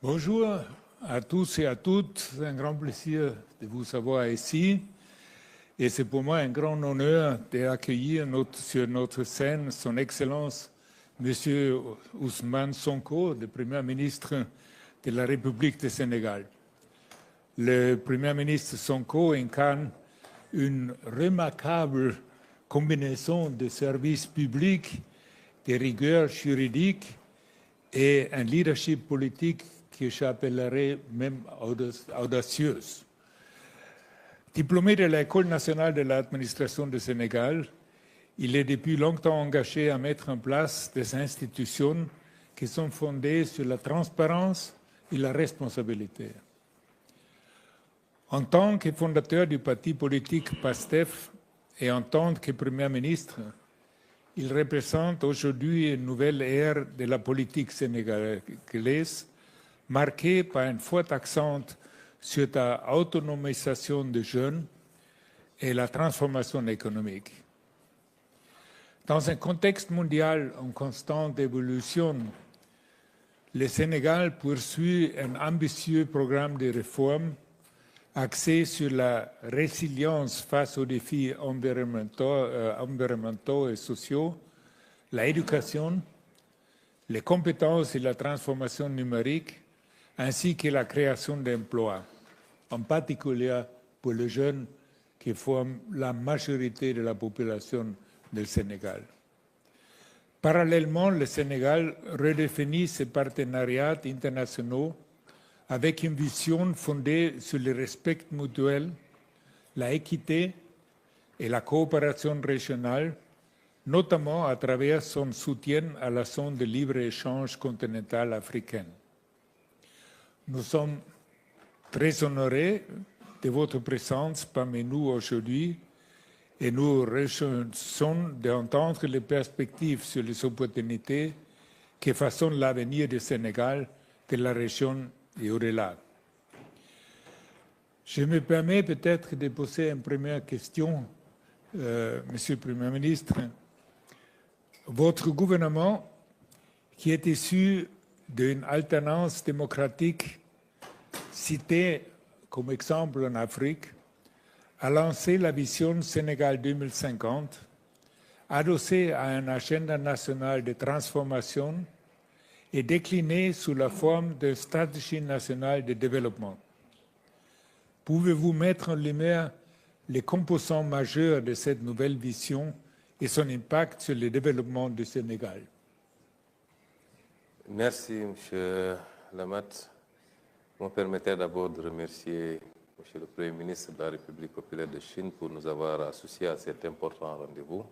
Bonjour à tous et à toutes. C'est un grand plaisir de vous avoir ici. Et c'est pour moi un grand honneur d'accueillir sur notre scène son Excellence, M. Ousmane Sonko, le Premier ministre de la République du Sénégal. Le Premier ministre Sonko incarne une remarquable combinaison de services publics, de rigueur juridique et un leadership politique que j'appellerais même audacieuse. Diplômé de l'École nationale de l'administration du Sénégal, il est depuis longtemps engagé à mettre en place des institutions qui sont fondées sur la transparence et la responsabilité. En tant que fondateur du parti politique PASTEF et en tant que Premier ministre, il représente aujourd'hui une nouvelle ère de la politique sénégalaise, marquée par un fort accent sur la autonomisation des jeunes et la transformation économique. Dans un contexte mondial en constante évolution, le Sénégal poursuit un ambitieux programme de réforme axé sur la résilience face aux défis environnementaux et sociaux, l'éducation, les compétences et la transformation numérique, ainsi que la création d'emplois, en particulier pour les jeunes qui forment la majorité de la population du Sénégal. Parallèlement, le Sénégal redéfinit ses partenariats internationaux avec une vision fondée sur le respect mutuel, la équité et la coopération régionale, notamment à travers son soutien à la zone de libre-échange continentale africaine. Nous sommes très honorés de votre présence parmi nous aujourd'hui et nous réjouissons d'entendre les perspectives sur les opportunités qui façonnent l'avenir du Sénégal, de la région et au-delà. Je me permets peut-être de poser une première question, Monsieur le Premier ministre. Votre gouvernement, qui est issu d'une alternance démocratique citée comme exemple en Afrique, a lancé la vision Sénégal 2050, adossée à un agenda national de transformation et déclinée sous la forme de stratégie nationale de développement. Pouvez-vous mettre en lumière les composants majeurs de cette nouvelle vision et son impact sur le développement du Sénégal? Merci, M. Lamat. Vous me permettez d'abord de remercier M. le Premier ministre de la République populaire de Chine pour nous avoir associés à cet important rendez-vous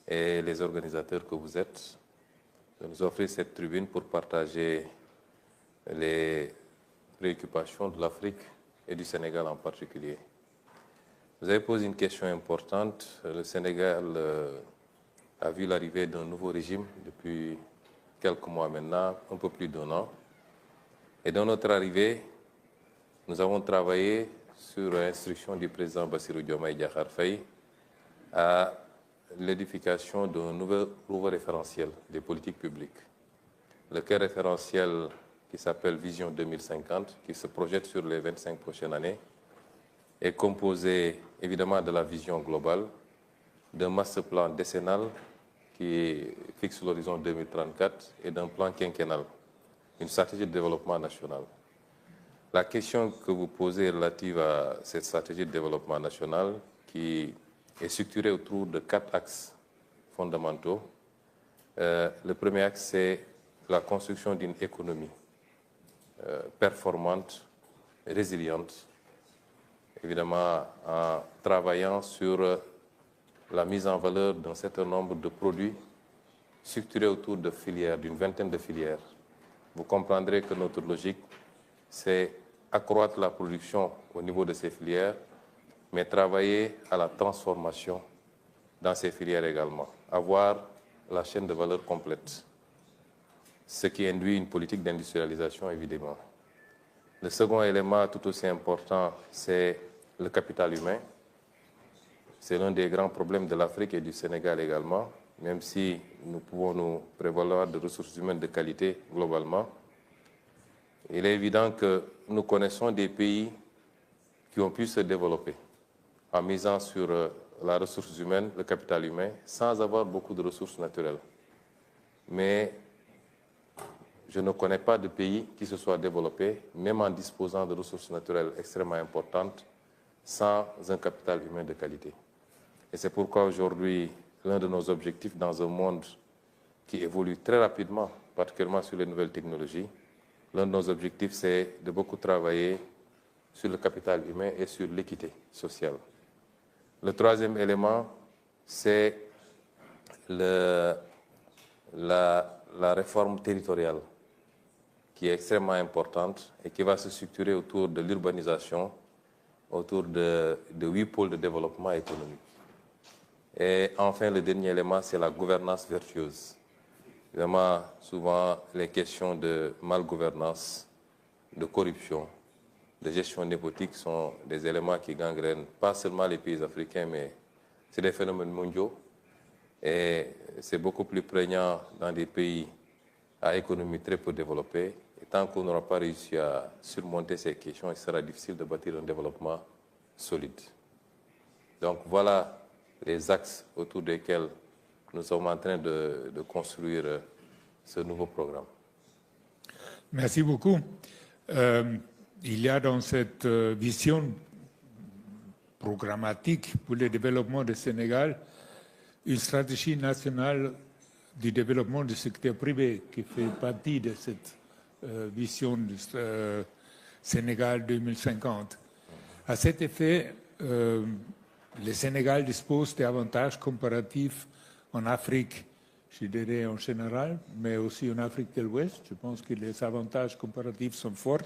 et les organisateurs que vous êtes de nous offrir cette tribune pour partager les préoccupations de l'Afrique et du Sénégal en particulier. Vous avez posé une question importante. Le Sénégal a vu l'arrivée d'un nouveau régime depuis quelques mois maintenant, un peu plus d'1 an. Et dans notre arrivée, nous avons travaillé sur l'instruction du président Bassirou Diomaye Diakhar Faye à l'édification d'un nouveau référentiel des politiques publiques. Le cas référentiel qui s'appelle Vision 2050, qui se projette sur les 25 prochaines années, est composé évidemment de la vision globale, d'un master plan décennal qui fixe l'horizon 2034 et d'un plan quinquennal, une stratégie de développement national. La question que vous posez relative à cette stratégie de développement national qui est structurée autour de 4 axes fondamentaux. Le premier axe, c'est la construction d'une économie performante, résiliente, évidemment en travaillant sur la mise en valeur d'un certain nombre de produits structurés autour de filières, d'une vingtaine de filières. Vous comprendrez que notre logique, c'est accroître la production au niveau de ces filières, mais travailler à la transformation dans ces filières également. Avoir la chaîne de valeur complète, ce qui induit une politique d'industrialisation, évidemment. Le second élément tout aussi important, c'est le capital humain. C'est l'un des grands problèmes de l'Afrique et du Sénégal également, même si nous pouvons nous prévaloir de ressources humaines de qualité globalement. Il est évident que nous connaissons des pays qui ont pu se développer en misant sur la ressource humaine, le capital humain, sans avoir beaucoup de ressources naturelles. Mais je ne connais pas de pays qui se soit développé, même en disposant de ressources naturelles extrêmement importantes, sans un capital humain de qualité. Et c'est pourquoi aujourd'hui, l'un de nos objectifs dans un monde qui évolue très rapidement, particulièrement sur les nouvelles technologies, l'un de nos objectifs, c'est de beaucoup travailler sur le capital humain et sur l'équité sociale. Le troisième élément, c'est la réforme territoriale, qui est extrêmement importante et qui va se structurer autour de l'urbanisation, autour de 8 pôles de développement économique. Et enfin, le dernier élément, c'est la gouvernance vertueuse. Évidemment, souvent, les questions de malgouvernance, de corruption, de gestion népotique sont des éléments qui gangrènent pas seulement les pays africains, mais c'est des phénomènes mondiaux. Et c'est beaucoup plus prégnant dans des pays à économie très peu développée. Et tant qu'on n'aura pas réussi à surmonter ces questions, il sera difficile de bâtir un développement solide. Donc voilà les axes autour desquels nous sommes en train de construire ce nouveau programme. Merci beaucoup. Il y a dans cette vision programmatique pour le développement du Sénégal une stratégie nationale du développement du secteur privé qui fait partie de cette vision du Sénégal 2050. À cet effet, le Sénégal dispose d'avantages comparatifs en Afrique, je dirais en général, mais aussi en Afrique de l'Ouest. Je pense que les avantages comparatifs sont forts,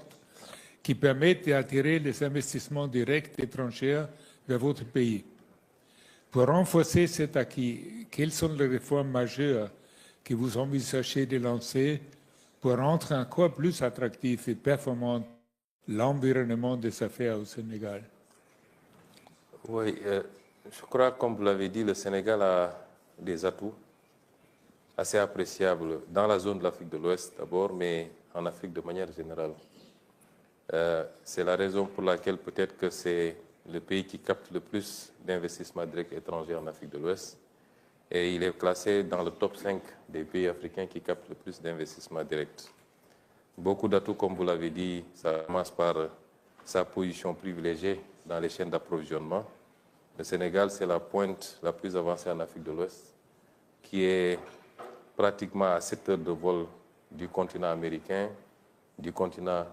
qui permettent d'attirer les investissements directs étrangers vers votre pays. Pour renforcer cet acquis, quelles sont les réformes majeures que vous envisagez de lancer pour rendre encore plus attractif et performant l'environnement des affaires au Sénégal? Oui, je crois, comme vous l'avez dit, le Sénégal a des atouts assez appréciables dans la zone de l'Afrique de l'Ouest d'abord, mais en Afrique de manière générale. C'est la raison pour laquelle peut-être que c'est le pays qui capte le plus d'investissements directs étrangers en Afrique de l'Ouest. Et il est classé dans le top 5 des pays africains qui captent le plus d'investissements directs. Beaucoup d'atouts, comme vous l'avez dit, ça commence par sa position privilégiée dans les chaînes d'approvisionnement. Le Sénégal, c'est la pointe la plus avancée en Afrique de l'Ouest, qui est pratiquement à 7 heures de vol du continent américain, du continent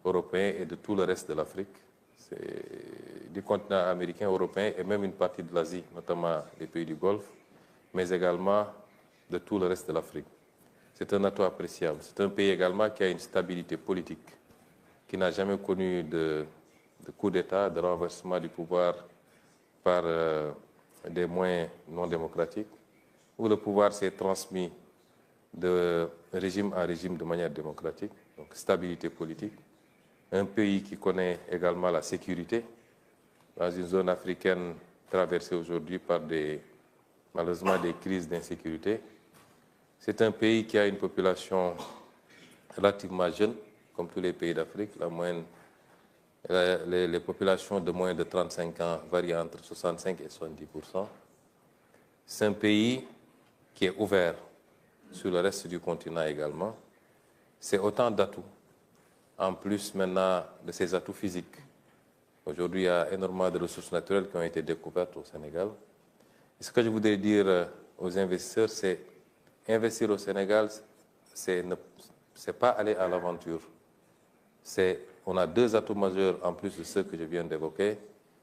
européen et de tout le reste de l'Afrique. C'est du continent américain, européen et même une partie de l'Asie, notamment les pays du Golfe, mais également de tout le reste de l'Afrique. C'est un atout appréciable. C'est un pays également qui a une stabilité politique, qui n'a jamais connu de coup d'État, de renversement du pouvoir par des moyens non démocratiques, où le pouvoir s'est transmis de régime en régime de manière démocratique, donc stabilité politique. Un pays qui connaît également la sécurité, dans une zone africaine traversée aujourd'hui par malheureusement des crises d'insécurité. C'est un pays qui a une population relativement jeune, comme tous les pays d'Afrique. Les populations de moins de 35 ans varient entre 65 et 70%. C'est un pays qui est ouvert sur le reste du continent également. C'est autant d'atouts, en plus maintenant de ces atouts physiques. Aujourd'hui, il y a énormément de ressources naturelles qui ont été découvertes au Sénégal. Et ce que je voudrais dire aux investisseurs, c'est investir au Sénégal, c'est pas aller à l'aventure. On a 2 atouts majeurs en plus de ceux que je viens d'évoquer,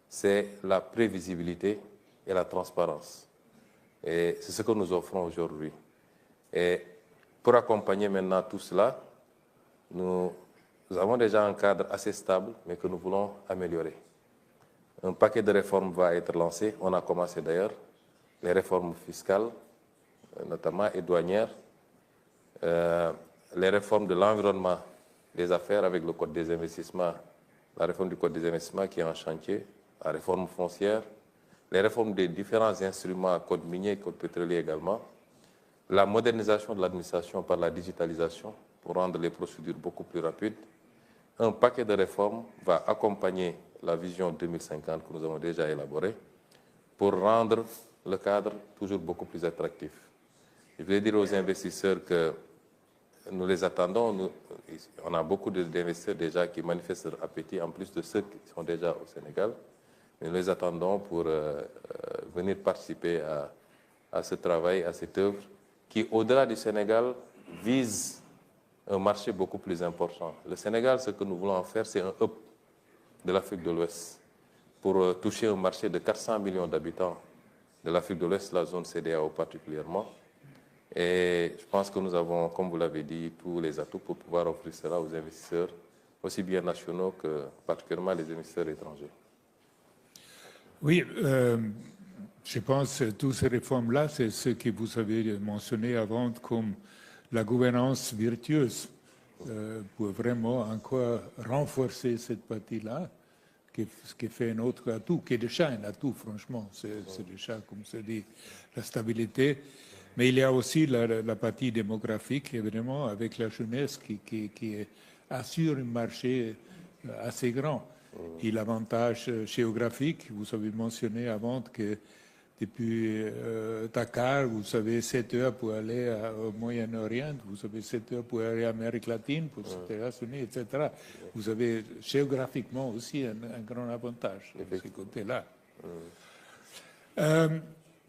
c'est la prévisibilité et la transparence. Et c'est ce que nous offrons aujourd'hui. Et pour accompagner maintenant tout cela, nous avons déjà un cadre assez stable, mais que nous voulons améliorer. Un paquet de réformes va être lancé, on a commencé d'ailleurs, les réformes fiscales, notamment et douanières, les réformes de l'environnement des affaires avec le Code des investissements, la réforme du Code des investissements qui est en chantier, la réforme foncière, les réformes des différents instruments, Code minier, Code pétrolier également, la modernisation de l'administration par la digitalisation pour rendre les procédures beaucoup plus rapides, un paquet de réformes va accompagner la vision 2050 que nous avons déjà élaborée pour rendre le cadre toujours beaucoup plus attractif. Je voulais dire aux investisseurs que nous les attendons. On a beaucoup d'investisseurs déjà qui manifestent leur appétit, en plus de ceux qui sont déjà au Sénégal. Mais nous les attendons pour venir participer à ce travail, à cette œuvre, qui, au-delà du Sénégal, vise un marché beaucoup plus important. Le Sénégal, ce que nous voulons en faire, c'est un hub de l'Afrique de l'Ouest pour toucher un marché de 400 millions d'habitants de l'Afrique de l'Ouest, la zone CEDEAO particulièrement. Et je pense que nous avons, comme vous l'avez dit, tous les atouts pour pouvoir offrir cela aux investisseurs, aussi bien nationaux que particulièrement les investisseurs étrangers. Oui, je pense que toutes ces réformes-là, c'est ce que vous avez mentionné avant comme la gouvernance vertueuse pour vraiment encore renforcer cette partie-là, qui fait un autre atout, qui est déjà un atout, franchement. C'est déjà, comme se dit, la stabilité. Mais il y a aussi la partie démographique, évidemment, avec la jeunesse qui assure un marché assez grand. Et l'avantage géographique, vous avez mentionné avant que depuis Dakar, vous avez 7 heures pour aller au Moyen-Orient, vous avez 7 heures pour aller en Amérique latine, pour les États-Unis, etc. Vous avez géographiquement aussi un grand avantage de ce côté-là.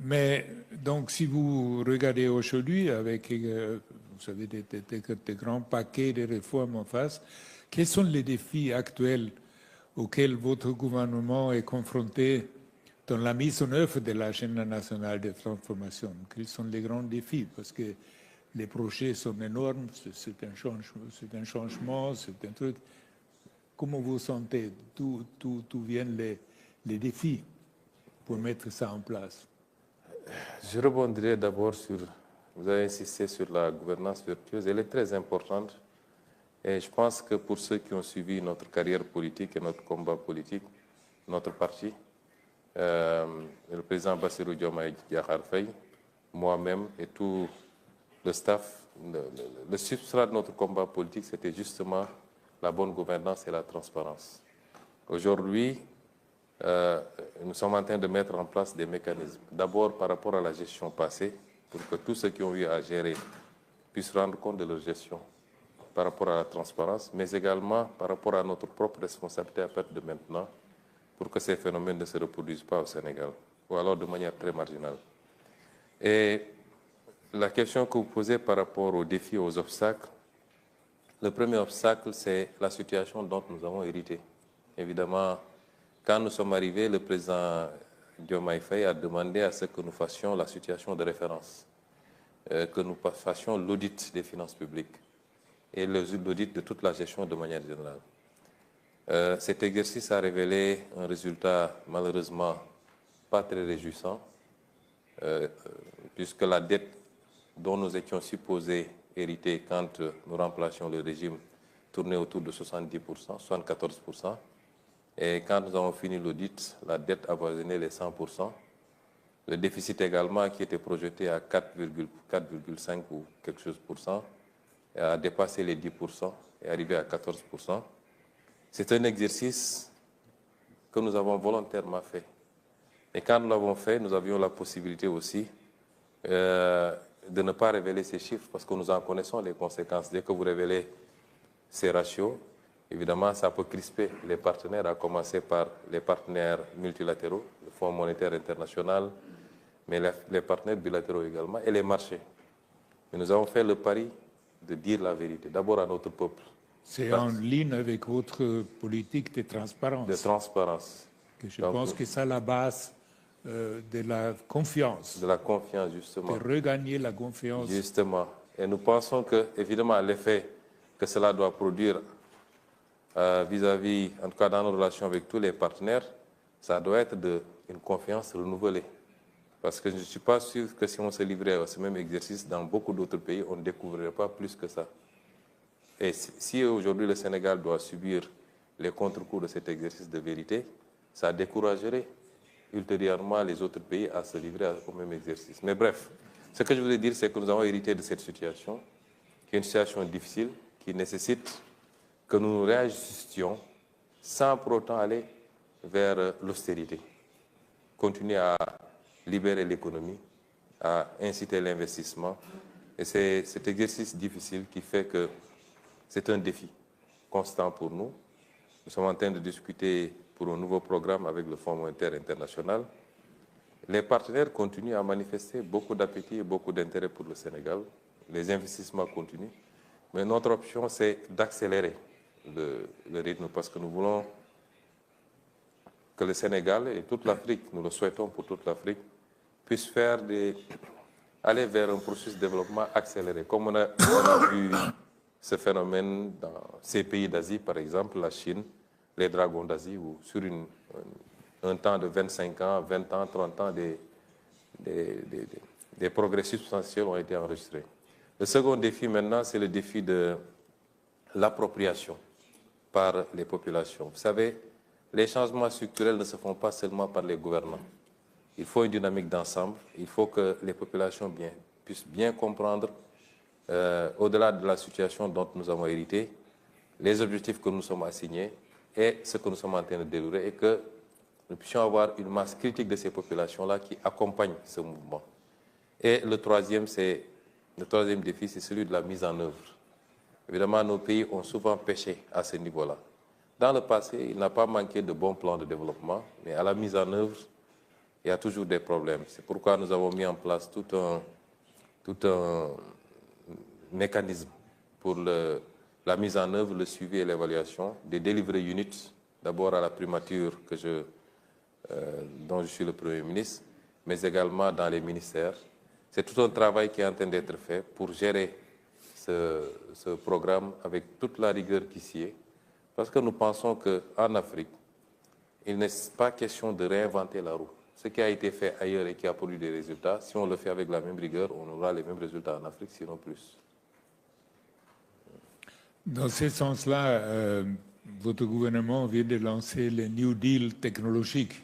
Mais donc, si vous regardez aujourd'hui avec, vous savez, des grands paquets de réformes en face, quels sont les défis actuels auxquels votre gouvernement est confronté dans la mise en œuvre de l'agenda nationale de transformation? Quels sont les grands défis? Parce que les projets sont énormes, c'est un changement, c'est un truc. Comment vous sentez? D'où viennent les défis pour mettre ça en place? Je rebondirai d'abord sur, vous avez insisté sur la gouvernance vertueuse, elle est très importante et je pense que pour ceux qui ont suivi notre carrière politique et notre combat politique, notre parti, le président Bassirou Diomaye Diakhar Faye, moi-même et tout le staff, le substrat de notre combat politique, c'était justement la bonne gouvernance et la transparence. Aujourd'hui, nous sommes en train de mettre en place des mécanismes. D'abord par rapport à la gestion passée, pour que tous ceux qui ont eu à gérer puissent rendre compte de leur gestion par rapport à la transparence, mais également par rapport à notre propre responsabilité à partir de maintenant, pour que ces phénomènes ne se reproduisent pas au Sénégal, ou alors de manière très marginale. Et la question que vous posez par rapport aux défis, aux obstacles, le premier obstacle, c'est la situation dont nous avons hérité. Évidemment, quand nous sommes arrivés, le président Diomaye Faye a demandé à ce que nous fassions la situation de référence, que nous fassions l'audit des finances publiques et l'audit de toute la gestion de manière générale. Cet exercice a révélé un résultat malheureusement pas très réjouissant, puisque la dette dont nous étions supposés hériter quand nous remplacions le régime tournait autour de 70%, 74%. Et quand nous avons fini l'audit, la dette avoisinait les 100%. Le déficit également, qui était projeté à 4,5 ou quelque chose pour cent, a dépassé les 10% et arrivé à 14%. C'est un exercice que nous avons volontairement fait. Et quand nous l'avons fait, nous avions la possibilité aussi de ne pas révéler ces chiffres parce que nous en connaissons les conséquences. Dès que vous révélez ces ratios, évidemment, ça peut crisper les partenaires, à commencer par les partenaires multilatéraux, le Fonds monétaire international, mais les partenaires bilatéraux également, et les marchés. Mais nous avons fait le pari de dire la vérité, d'abord à notre peuple. C'est en ligne avec votre politique de transparence. De transparence. Que je pense que c'est la base de la confiance. De la confiance, justement. De regagner la confiance. Justement. Et nous pensons que, évidemment, l'effet que cela doit produire vis-à-vis, en tout cas dans nos relations avec tous les partenaires, ça doit être une confiance renouvelée. Parce que je ne suis pas sûr que si on se livrait à ce même exercice dans beaucoup d'autres pays, on ne découvrirait pas plus que ça. Et si aujourd'hui le Sénégal doit subir les contre-coups de cet exercice de vérité, ça découragerait ultérieurement les autres pays à se livrer au même exercice. Mais bref, ce que je voulais dire, c'est que nous avons hérité de cette situation, qui est une situation difficile, qui nécessite que nous réajustions sans pour autant aller vers l'austérité. Continuer à libérer l'économie, à inciter l'investissement. Et c'est cet exercice difficile qui fait que c'est un défi constant pour nous. Nous sommes en train de discuter pour un nouveau programme avec le Fonds monétaire international. Les partenaires continuent à manifester beaucoup d'appétit et beaucoup d'intérêt pour le Sénégal. Les investissements continuent. Mais notre option, c'est d'accélérer le rythme parce que nous voulons que le Sénégal et toute l'Afrique, nous le souhaitons pour toute l'Afrique, puissent aller vers un processus de développement accéléré. Comme on a vu ce phénomène dans ces pays d'Asie, par exemple, la Chine, les dragons d'Asie, où sur un temps de 25 ans, 20 ans, 30 ans, des progrès substantiels ont été enregistrés. Le second défi maintenant, c'est le défi de l'appropriation par les populations. Vous savez, les changements structurels ne se font pas seulement par les gouvernants. Il faut une dynamique d'ensemble. Il faut que les populations puissent bien comprendre, au-delà de la situation dont nous avons hérité, les objectifs que nous sommes assignés et ce que nous sommes en train de dérouler, et que nous puissions avoir une masse critique de ces populations-là qui accompagnent ce mouvement. Et le troisième défi, c'est celui de la mise en œuvre. Évidemment, nos pays ont souvent péché à ce niveau-là. Dans le passé, il n'a pas manqué de bons plans de développement, mais à la mise en œuvre, il y a toujours des problèmes. C'est pourquoi nous avons mis en place tout un mécanisme pour la mise en œuvre, le suivi et l'évaluation des delivery units, d'abord à la primature dont je suis le Premier ministre, mais également dans les ministères. C'est tout un travail qui est en train d'être fait pour gérer ce programme avec toute la rigueur qui s'y est, parce que nous pensons qu'en Afrique, il n'est pas question de réinventer la roue. Ce qui a été fait ailleurs et qui a produit des résultats, si on le fait avec la même rigueur, on aura les mêmes résultats en Afrique, sinon plus. Dans ce sens-là, votre gouvernement vient de lancer le New Deal technologique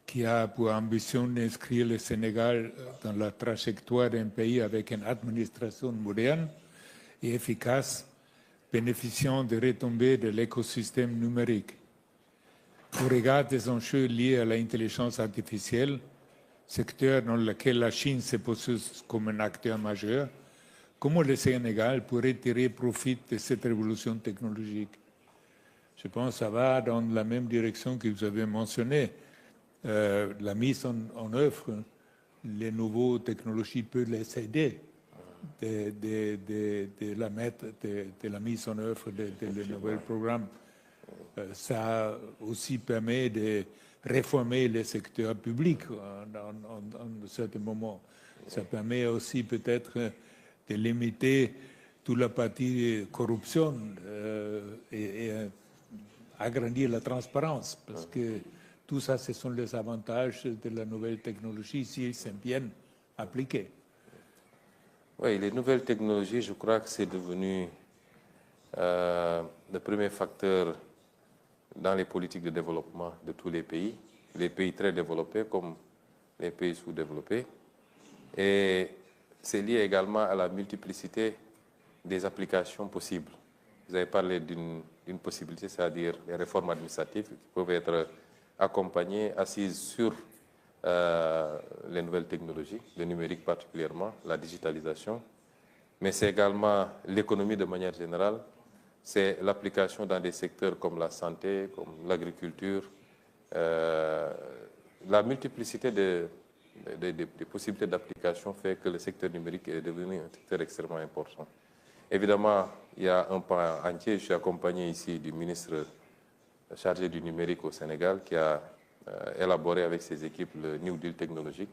qui a pour ambition d'inscrire le Sénégal dans la trajectoire d'un pays avec une administration moderne et efficace, bénéficiant des retombées de l'écosystème numérique. Au regard des enjeux liés à l'intelligence artificielle, secteur dans lequel la Chine se pose comme un acteur majeur, comment le Sénégal pourrait tirer profit de cette révolution technologique? Je pense que ça va dans la même direction que vous avez mentionné. La mise en œuvre, les nouvelles technologies peuvent les aider de la mise en œuvre de nouveaux programmes. Ça aussi permet de réformer le secteur public en certains moments. Ça permet aussi peut-être de limiter toute la partie corruption et agrandir la transparence, parce que tout ça, ce sont les avantages de la nouvelle technologie s'ils sont bien appliqués. Oui, les nouvelles technologies, je crois que c'est devenu le premier facteur dans les politiques de développement de tous les pays très développés comme les pays sous-développés. Et c'est lié également à la multiplicité des applications possibles. Vous avez parlé d'une possibilité, c'est-à-dire les réformes administratives qui peuvent être accompagnées, assises sur les nouvelles technologies, le numérique particulièrement, la digitalisation, mais c'est également l'économie de manière générale, c'est l'application dans des secteurs comme la santé, comme l'agriculture, la multiplicité des possibilités d'application fait que le secteur numérique est devenu un secteur extrêmement important. Évidemment, il y a un pan entier, je suis accompagné ici du ministre chargé du numérique au Sénégal qui a élaboré avec ses équipes le New Deal technologique,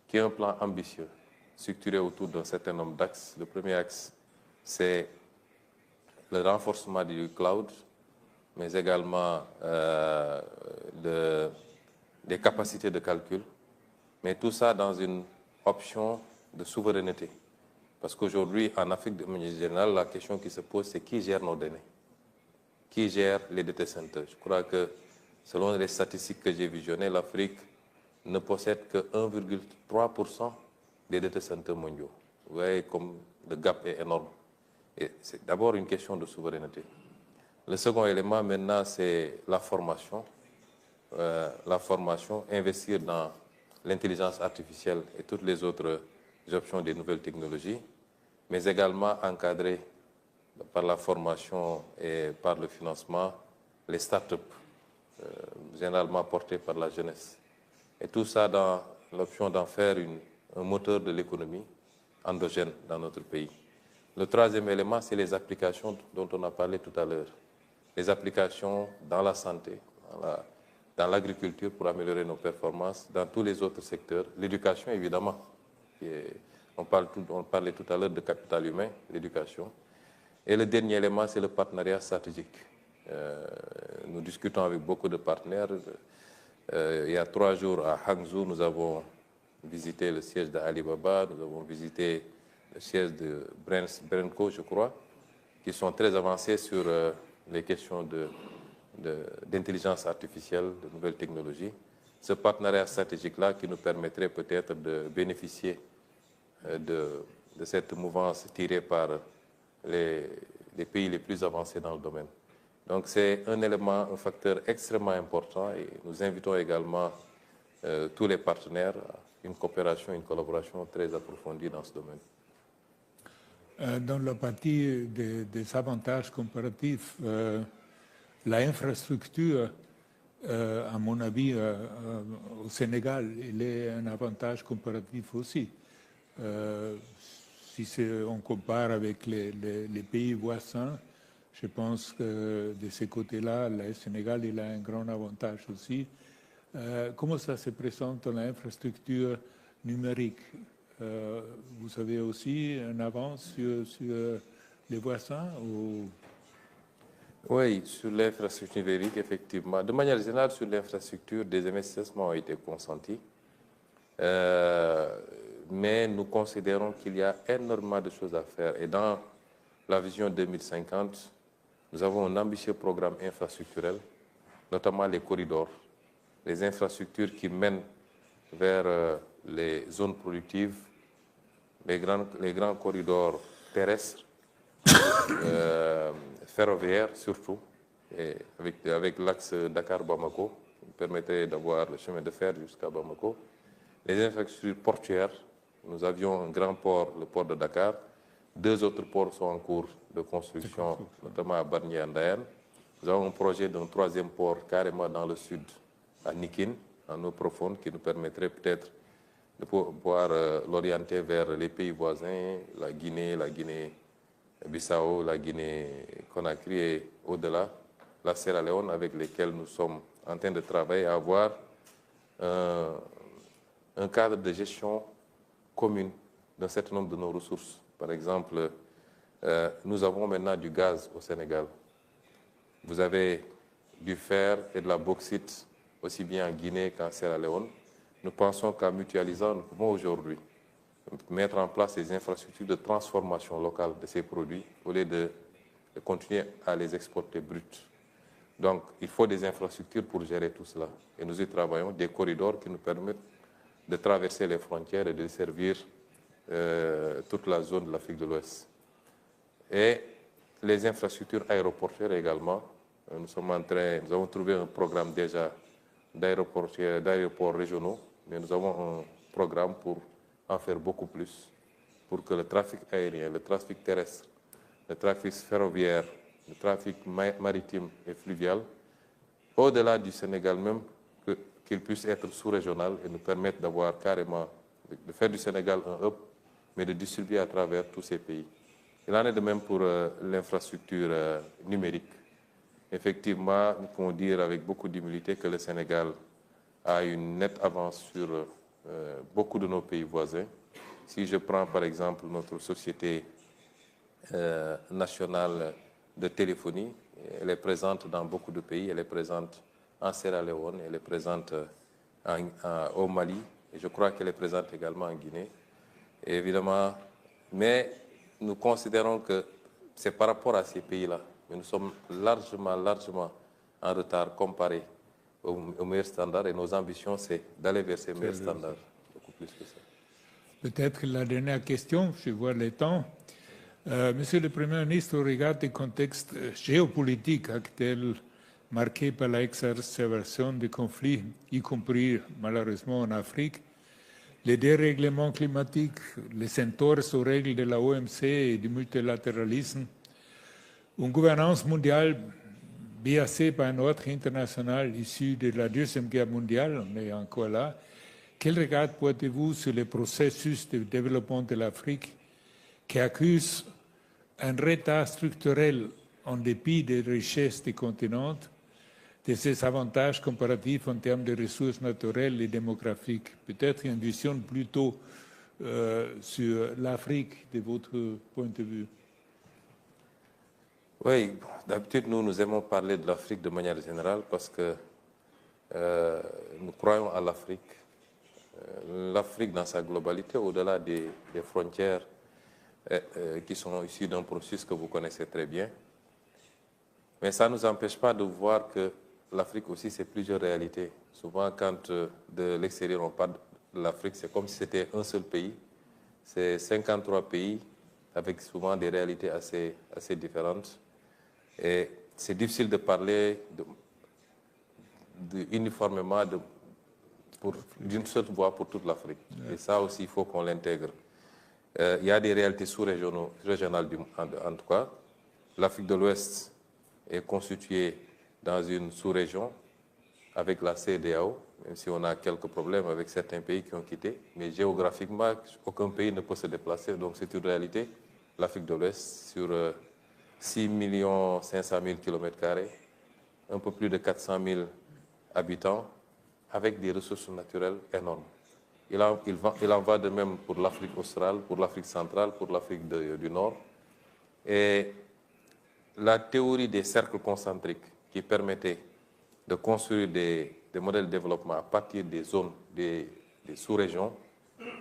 qui est un plan ambitieux, structuré autour d'un certain nombre d'axes. Le premier axe, c'est le renforcement du cloud, mais également des capacités de calcul, mais tout ça dans une option de souveraineté. Parce qu'aujourd'hui, en Afrique de manière générale, la question qui se pose, c'est qui gère nos données? Qui gère les data centers? Je crois que, selon les statistiques que j'ai visionnées, l'Afrique ne possède que 1,3% des data centers mondiaux. Vous voyez comme le gap est énorme. Et c'est d'abord une question de souveraineté. Le second élément maintenant, c'est la formation. Investir dans l'intelligence artificielle et toutes les autres options des nouvelles technologies, mais également encadrer par la formation et par le financement les start-up, généralement portées par la jeunesse. Et tout ça dans l'option d'en faire un moteur de l'économie endogène dans notre pays. Le troisième élément, c'est les applications dont on a parlé tout à l'heure. Les applications dans la santé, dans l'agriculture pour améliorer nos performances, dans tous les autres secteurs. L'éducation, évidemment. On parlait tout à l'heure de capital humain, l'éducation. Et le dernier élément, c'est le partenariat stratégique. Nous discutons avec beaucoup de partenaires. Il y a 3 jours à Hangzhou, nous avons visité le siège d'Alibaba, nous avons visité le siège de Brenco, je crois, qui sont très avancés sur les questions d'intelligence artificielle, de nouvelles technologies. Ce partenariat stratégique-là qui nous permettrait peut-être de bénéficier de cette mouvance tirée par les pays les plus avancés dans le domaine. Donc c'est un élément, un facteur extrêmement important et nous invitons également tous les partenaires à une coopération, une collaboration très approfondie dans ce domaine. Dans la partie des avantages comparatifs, l'infrastructure, à mon avis, au Sénégal, il est un avantage comparatif aussi. Si on compare avec les pays voisins, je pense que de ce côté-là, le Sénégal il a un grand avantage aussi. Comment ça se présente dans l'infrastructure numérique? Vous avez aussi un avance sur les voisins ou... Oui, sur l'infrastructure numérique, effectivement. De manière générale, sur l'infrastructure, des investissements ont été consentis. Mais nous considérons qu'il y a énormément de choses à faire. Et dans la vision 2050, nous avons un ambitieux programme infrastructurel, notamment les corridors, les infrastructures qui mènent vers les zones productives, les grands corridors terrestres, ferroviaires surtout, et avec l'axe Dakar-Bamako, qui permettrait d'avoir le chemin de fer jusqu'à Bamako. Les infrastructures portuaires, nous avions un grand port, le port de Dakar. 2 autres ports sont en cours de construction, notamment à Bargny et Ndayan. Nous avons un projet d'un 3e port carrément dans le sud, à Nikin, en eau profonde, qui nous permettrait peut-être de pouvoir l'orienter vers les pays voisins, la Guinée-Bissau, la Guinée-Conakry et au-delà, la Sierra Leone, avec lesquels nous sommes en train de travailler à avoir un cadre de gestion commune d'un certain nombre de nos ressources. Par exemple, nous avons maintenant du gaz au Sénégal. Vous avez du fer et de la bauxite, aussi bien en Guinée qu'en Sierra Leone. Nous pensons qu'en mutualisant, nous pouvons aujourd'hui mettre en place des infrastructures de transformation locale de ces produits au lieu de continuer à les exporter bruts. Donc, il faut des infrastructures pour gérer tout cela. Et nous y travaillons, des corridors qui nous permettent de traverser les frontières et de servir toute la zone de l'Afrique de l'Ouest. Et les infrastructures aéroportuaires également. Nous avons trouvé un programme déjà d'aéroports régionaux, mais nous avons un programme pour en faire beaucoup plus, pour que le trafic aérien, le trafic terrestre, le trafic ferroviaire, le trafic maritime et fluvial, au-delà du Sénégal même, qu'il puisse être sous-régional et nous permettre d'avoir carrément, de faire du Sénégal un hub, mais de distribuer à travers tous ces pays. Il en est de même pour l'infrastructure numérique. Effectivement, nous pouvons dire avec beaucoup d'humilité que le Sénégal a une nette avance sur beaucoup de nos pays voisins. Si je prends par exemple notre société nationale de téléphonie, elle est présente dans beaucoup de pays, elle est présente en Sierra Leone, elle est présente au Mali, et je crois qu'elle est présente également en Guinée. Et évidemment, mais nous considérons que c'est par rapport à ces pays-là, mais nous sommes largement en retard comparé aux meilleurs standards, et nos ambitions, c'est d'aller vers ces meilleurs standards, beaucoup plus que ça. Peut-être la dernière question, je vois le temps. Monsieur le Premier ministre, au regard du contexte géopolitique actuel marqué par l'exacerbation des conflits, y compris malheureusement en Afrique, les dérèglements climatiques, les entorses aux règles de la OMC et du multilatéralisme, une gouvernance mondiale biaisée par un ordre international issu de la Deuxième Guerre mondiale, on est encore là. Quel regard portez-vous sur le processus de développement de l'Afrique qui accuse un retard structurel en dépit des richesses du continent, de ses avantages comparatifs en termes de ressources naturelles et démographiques? Peut-être une vision plutôt sur l'Afrique de votre point de vue. Oui, d'habitude, nous aimons parler de l'Afrique de manière générale parce que nous croyons à l'Afrique. L'Afrique dans sa globalité, au-delà des frontières qui sont issues d'un processus que vous connaissez très bien. Mais ça ne nous empêche pas de voir que l'Afrique aussi, c'est plusieurs réalités. Souvent, quand de l'extérieur, on parle de l'Afrique, c'est comme si c'était un seul pays. C'est 53 pays avec souvent des réalités assez différentes. Et c'est difficile de parler uniformément d'une seule voix pour toute l'Afrique. Et ça aussi, il faut qu'on l'intègre. Il y a des réalités sous-régionales en tout cas. L'Afrique de l'Ouest est constituée dans une sous-région avec la CEDEAO, même si on a quelques problèmes avec certains pays qui ont quitté. Mais géographiquement, aucun pays ne peut se déplacer. Donc c'est une réalité. L'Afrique de l'Ouest, sur 6 500 000 km², un peu plus de 400 000 habitants, avec des ressources naturelles énormes. Il en va de même pour l'Afrique australe, pour l'Afrique centrale, pour l'Afrique du Nord. Et la théorie des cercles concentriques qui permettait de construire des modèles de développement à partir des zones, des sous-régions,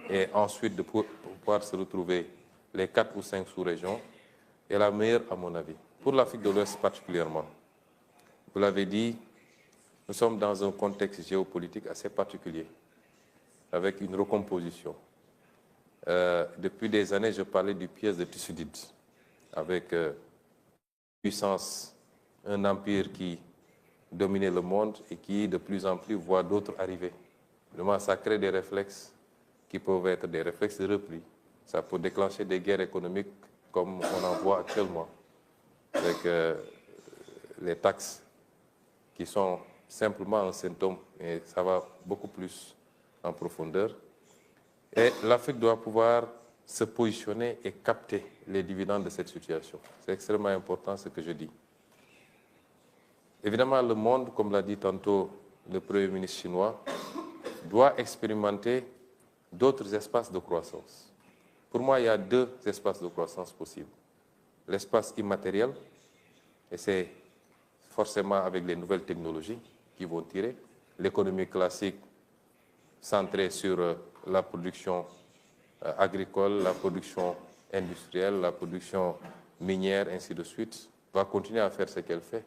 et ensuite de pouvoir se retrouver les 4 ou 5 sous-régions, est la meilleure à mon avis. Pour l'Afrique de l'Ouest particulièrement, vous l'avez dit, nous sommes dans un contexte géopolitique assez particulier, avec une recomposition. Depuis des années, je parlais du piège de Thucydide, avec puissance, un empire qui dominait le monde et qui, de plus en plus, voit d'autres arriver. Vraiment, ça crée des réflexes qui peuvent être des réflexes de repli. Ça peut déclencher des guerres économiques comme on en voit actuellement, avec les taxes qui sont simplement un symptôme, et ça va beaucoup plus en profondeur. Et l'Afrique doit pouvoir se positionner et capter les dividendes de cette situation. C'est extrêmement important ce que je dis. Évidemment, le monde, comme l'a dit tantôt le Premier ministre chinois, doit expérimenter d'autres espaces de croissance. Pour moi, il y a 2 espaces de croissance possibles. L'espace immatériel, et c'est forcément avec les nouvelles technologies qui vont tirer. L'économie classique centrée sur la production agricole, la production industrielle, la production minière, ainsi de suite, va continuer à faire ce qu'elle fait.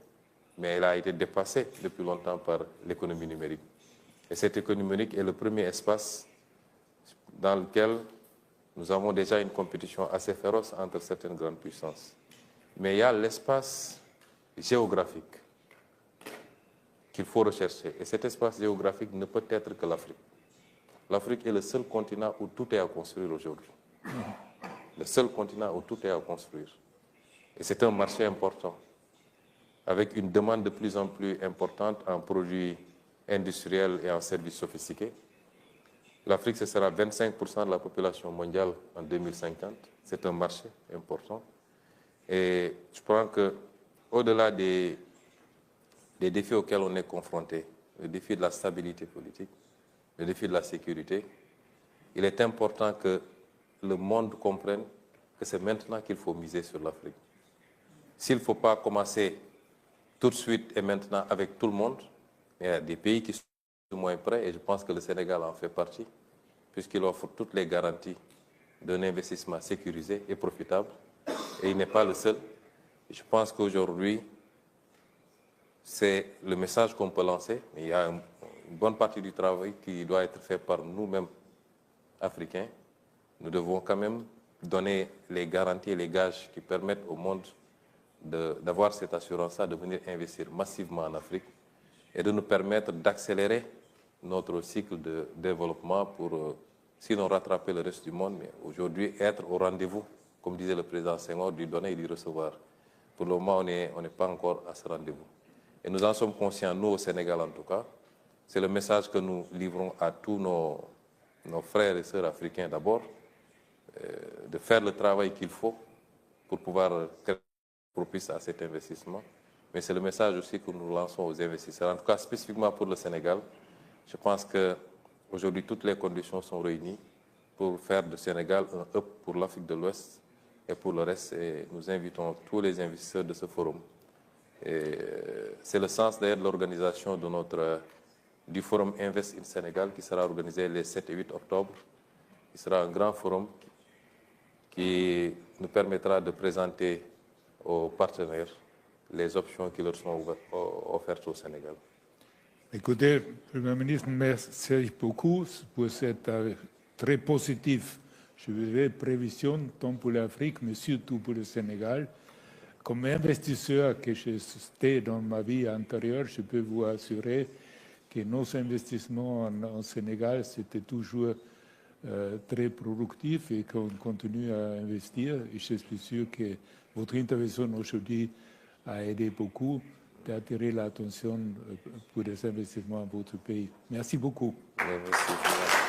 Mais elle a été dépassée depuis longtemps par l'économie numérique. Et cette économie numérique est le premier espace dans lequel nous avons déjà une compétition assez féroce entre certaines grandes puissances. Mais il y a l'espace géographique qu'il faut rechercher. Et cet espace géographique ne peut être que l'Afrique. L'Afrique est le seul continent où tout est à construire aujourd'hui. Le seul continent où tout est à construire. Et c'est un marché important, avec une demande de plus en plus importante en produits industriels et en services sophistiqués. L'Afrique, ce sera 25% de la population mondiale en 2050. C'est un marché important. Et je pense qu'au-delà des défis auxquels on est confronté, le défi de la stabilité politique, le défi de la sécurité, il est important que le monde comprenne que c'est maintenant qu'il faut miser sur l'Afrique. S'il ne faut pas commencer tout de suite et maintenant avec tout le monde, il y a des pays qui sont moins prêts, et je pense que le Sénégal en fait partie, puisqu'il offre toutes les garanties d'un investissement sécurisé et profitable, et il n'est pas le seul. Et je pense qu'aujourd'hui, c'est le message qu'on peut lancer, mais il y a une bonne partie du travail qui doit être fait par nous-mêmes, Africains. Nous devons quand même donner les garanties et les gages qui permettent au monde d'avoir cette assurance-là, de venir investir massivement en Afrique et de nous permettre d'accélérer notre cycle de développement pour, sinon rattraper le reste du monde, mais aujourd'hui être au rendez-vous, comme disait le président Senghor, du donner et du recevoir. Pour le moment, on n'est pas encore à ce rendez-vous. Et nous en sommes conscients, nous au Sénégal en tout cas. C'est le message que nous livrons à tous nos frères et sœurs africains d'abord, de faire le travail qu'il faut pour pouvoir être propice à cet investissement. Mais c'est le message aussi que nous lançons aux investisseurs. En tout cas, spécifiquement pour le Sénégal, je pense qu'aujourd'hui, toutes les conditions sont réunies pour faire du Sénégal un hub pour l'Afrique de l'Ouest et pour le reste. Et nous invitons tous les investisseurs de ce forum. C'est le sens d'ailleurs de l'organisation du forum Invest in Sénégal qui sera organisé les 7 et 8 octobre. Il sera un grand forum qui nous permettra de présenter aux partenaires les options qui leur sont offertes au Sénégal. Écoutez, Premier ministre, merci beaucoup pour cette très positive, je dirais, prévision, tant pour l'Afrique, mais surtout pour le Sénégal. Comme investisseur que j'étais dans ma vie antérieure, je peux vous assurer que nos investissements en Sénégal, c'était toujours très productif et qu'on continue à investir. Et je suis sûr que votre intervention aujourd'hui a aidé beaucoup d'attirer l'attention pour les investissements à votre pays. Merci beaucoup. Merci.